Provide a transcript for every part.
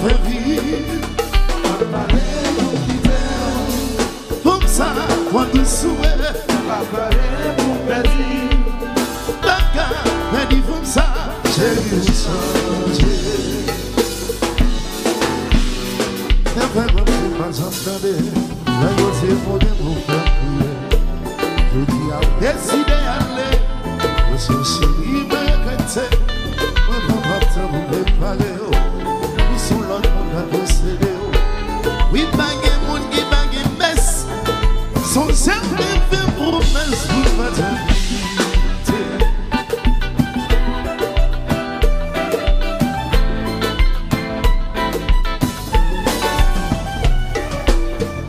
Fais vivre, on parlait pour quitter. Comme ça, moi tout souhait. On va parler pour plaisir. D'accord, mais dis comme ça, j'ai vu changer. C'est vraiment pas j'entendais. La grosse est pour des mots faire prier. Je dis à décider d'aller. Je suis chéri, mais KATZ. Moi, mon papa, vous me parlez. Nous sommes l'autre, on a possédé. Oui, baguette, mon qui baguette, baisse. Son cercle fait promesse pour fatalité.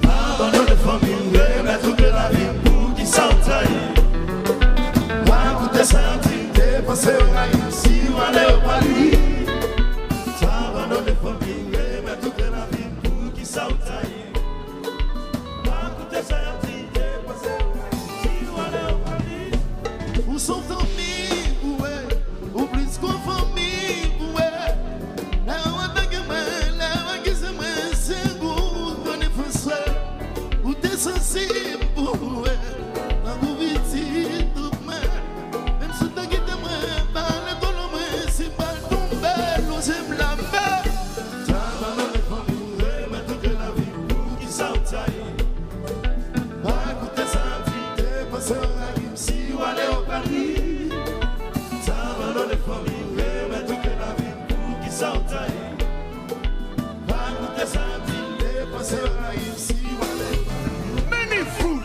Abandonne les familles, mais toute la vie pour qui s'entaille. Moi, vous te sentir, dépasser au rayon, si vous allez au Paris. Abandonne les familles, mais toute la vie pour qui s'entaille. Moi, vous te sentir, dépasser au rayon, si vous allez au Paris. Où sont tes amis, ouais, ou plus qu'en famille, ouais. La ouate que moi, la ouate qui se moi, c'est vous, on est français. Où t'es sensible, ouais. La vous vite, tout moi. Même si t'as quitté moi, parle ton nom, si pas tomber, l'eau c'est blâmé. T'abandonnes les familles, mais toute la vie pour qui s'entaille. Pas écouter ça, dépasser au rayon, si vous allez au Paris. T'abandonnes les familles, mais toute la vie pour qui s'entaille. Pas écouter ça, dépasser au rayon, si vous allez au Paris. Many food.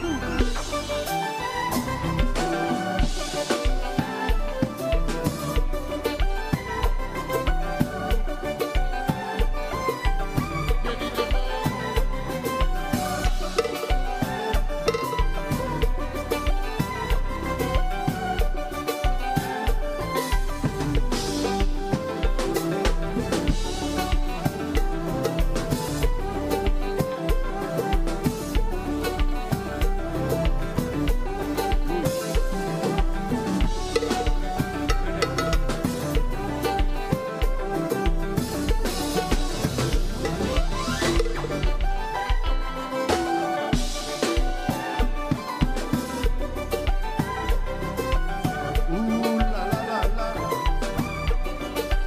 Ooh la la la la.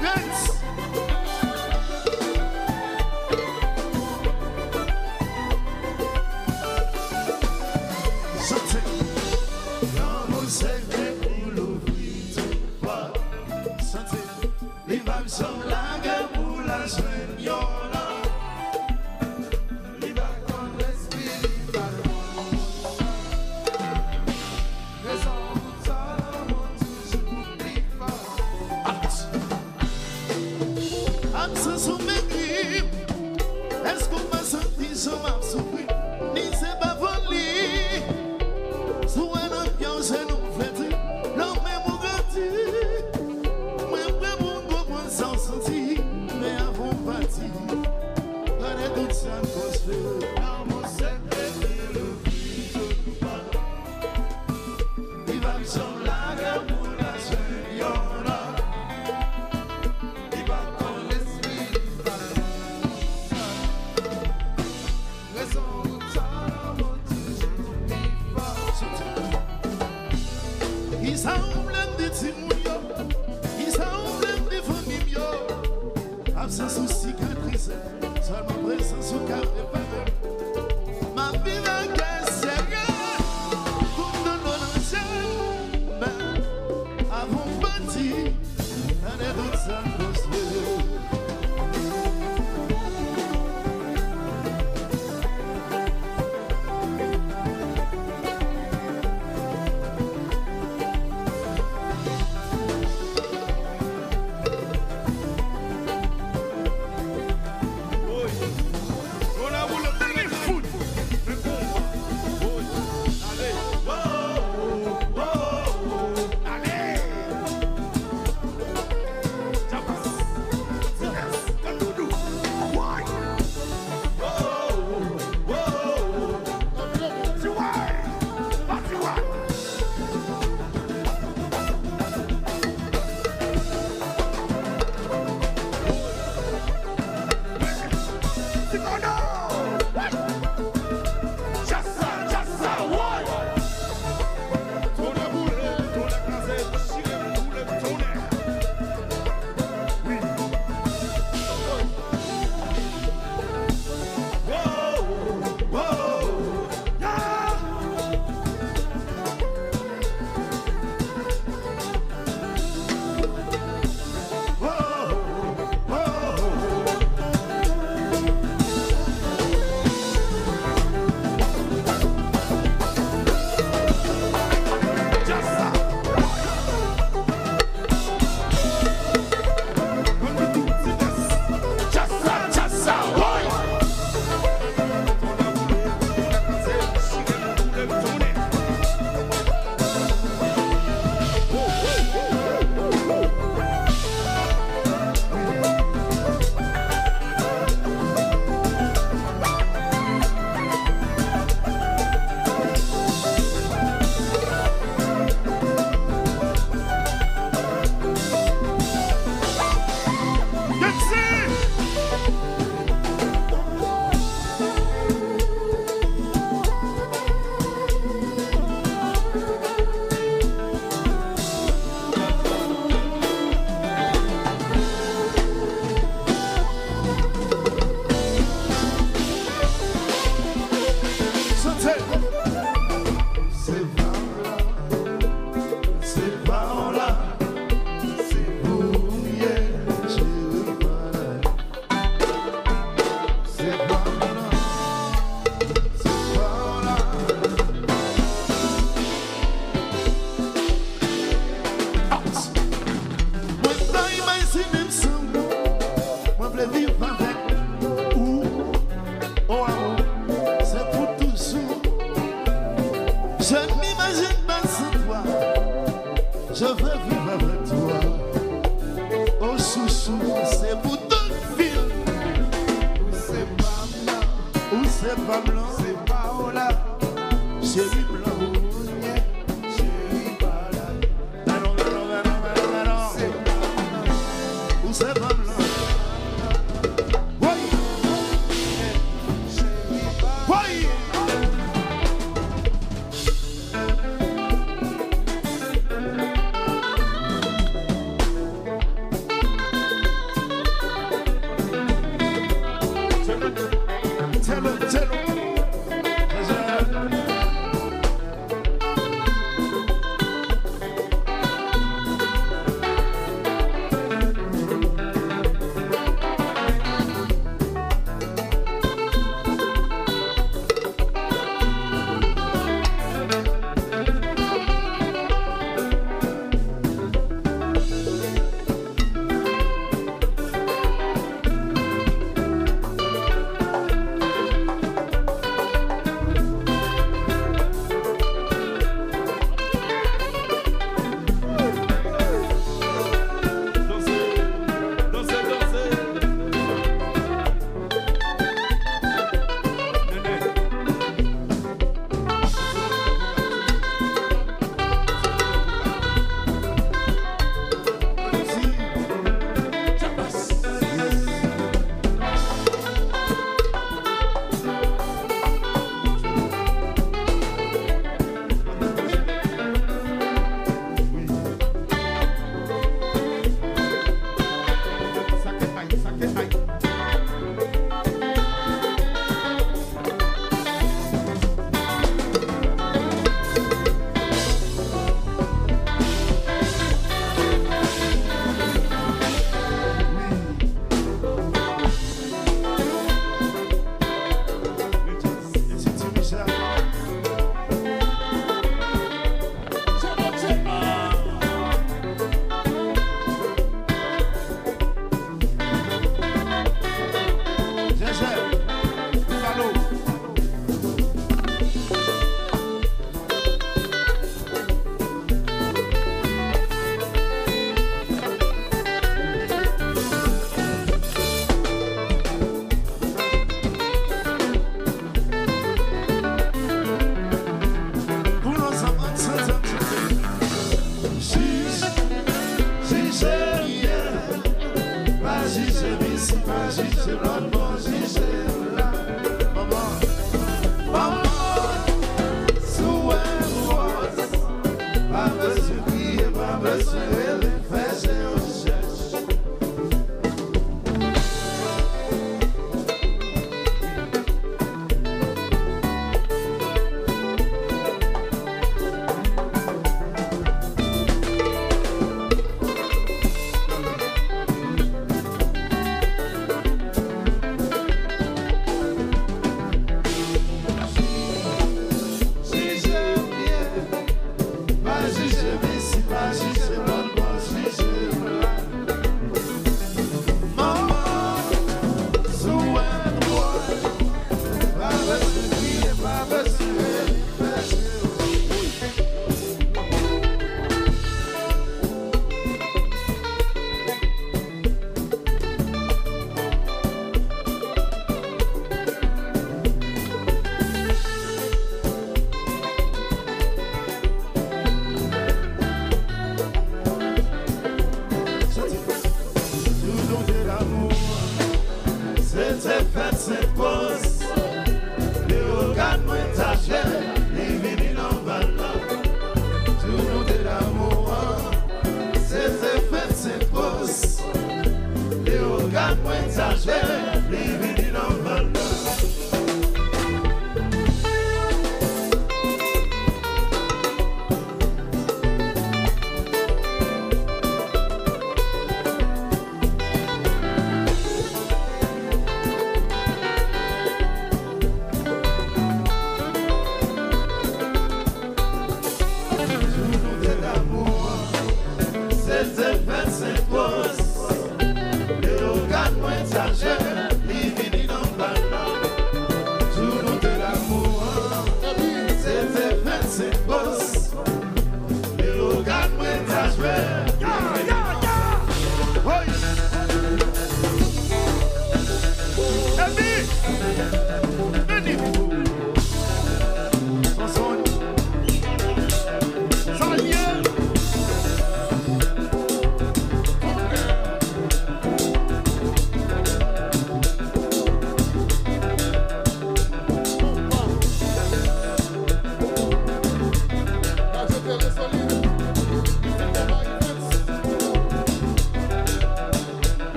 Yes. Santé. L'amour c'est fait pour l'ouvrir tout pas. Santé. Les vibes sont là pour la semaine, y'en a. Les vibes dans l'esprit, les vibes. Raison pour ça, l'amour toujours plus fort. Absence ou maigri. Est-ce qu'on va sentir son âme souffrir? Ni c'est pas volé. Sous un ambiance nous fait l'homme est mon gâti. Moi prêt mon go point sans sentir. Mais avant parti, regardez tout ça qu'on se fait. L'amour c'est fait pour le tout pas. Les vibes sont là pour la semaine, y'en a. Les vibes dans l'esprit, raison pour ça, l'amour toujours plus fort. Ils semblent des timouilles, ils semblent des familles. Absence ou cicatrice, seulement présence ou carte de c'est pas blanc, c'est pas au là. Chérie blanc, chérie pas là. Non, c'est pas blanc. Ou c'est pas blanc. Oui, chérie pas là. Oui.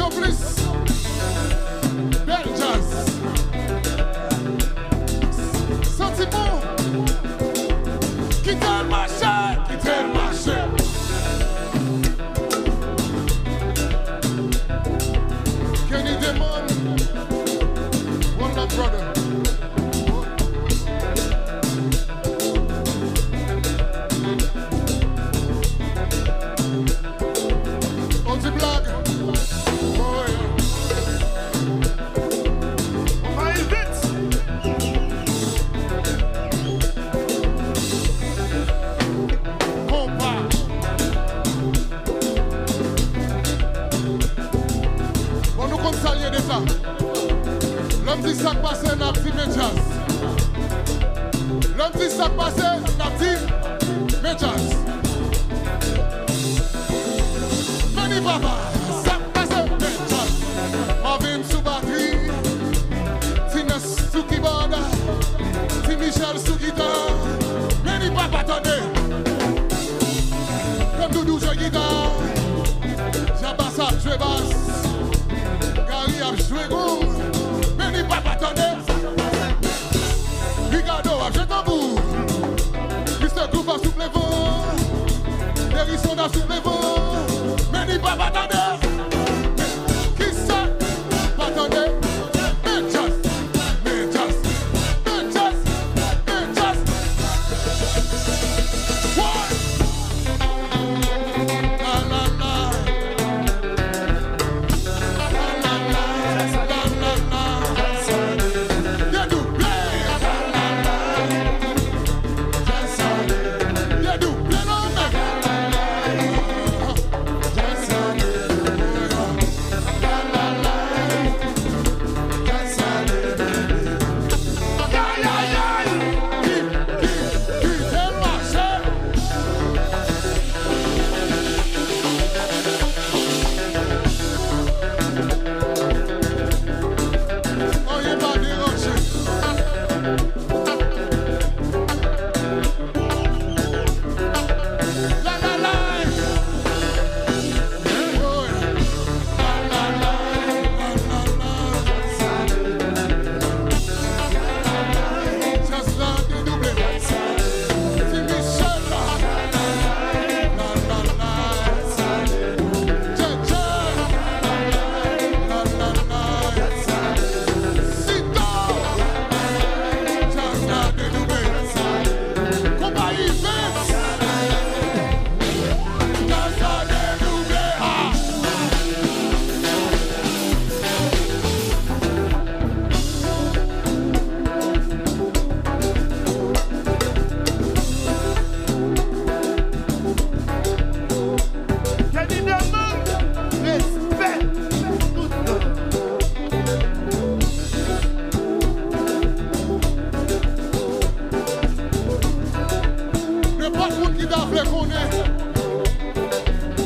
en plus. Bel jazz. Sentiment. Quittez le marché. Quittez le marché. Kenny Demon. One love brother. L'homme dit ça passé, n'a petit médias. L'homme dit ça passé, n'a petit médias. Mani papa, ça passé, médias. Marvin sous batterie, Tines sous keyboard, Tim Michel sous guitare. Mani papa, attendez. Comme Doudou joue guitare, Jabassa joue basse. Gary a joué gong, mais n'y pas attendez. Ricardo a joué tambour. Mr. Group a soufflé vent. Derrisson a soufflé vent, mais n'y pas attendez. Qui ça? Pas attendez. Mais just. What? La la la.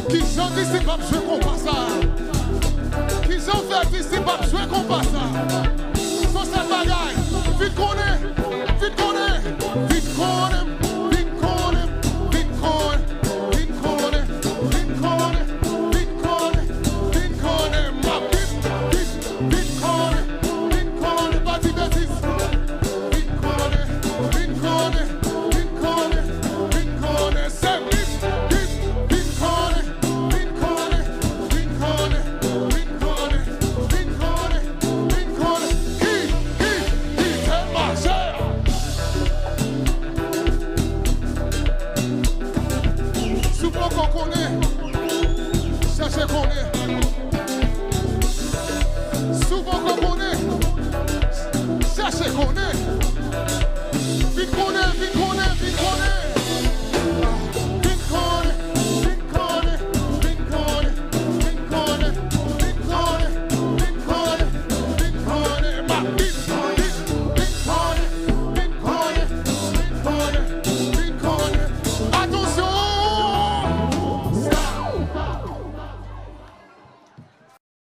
Qui sont d'ici comme je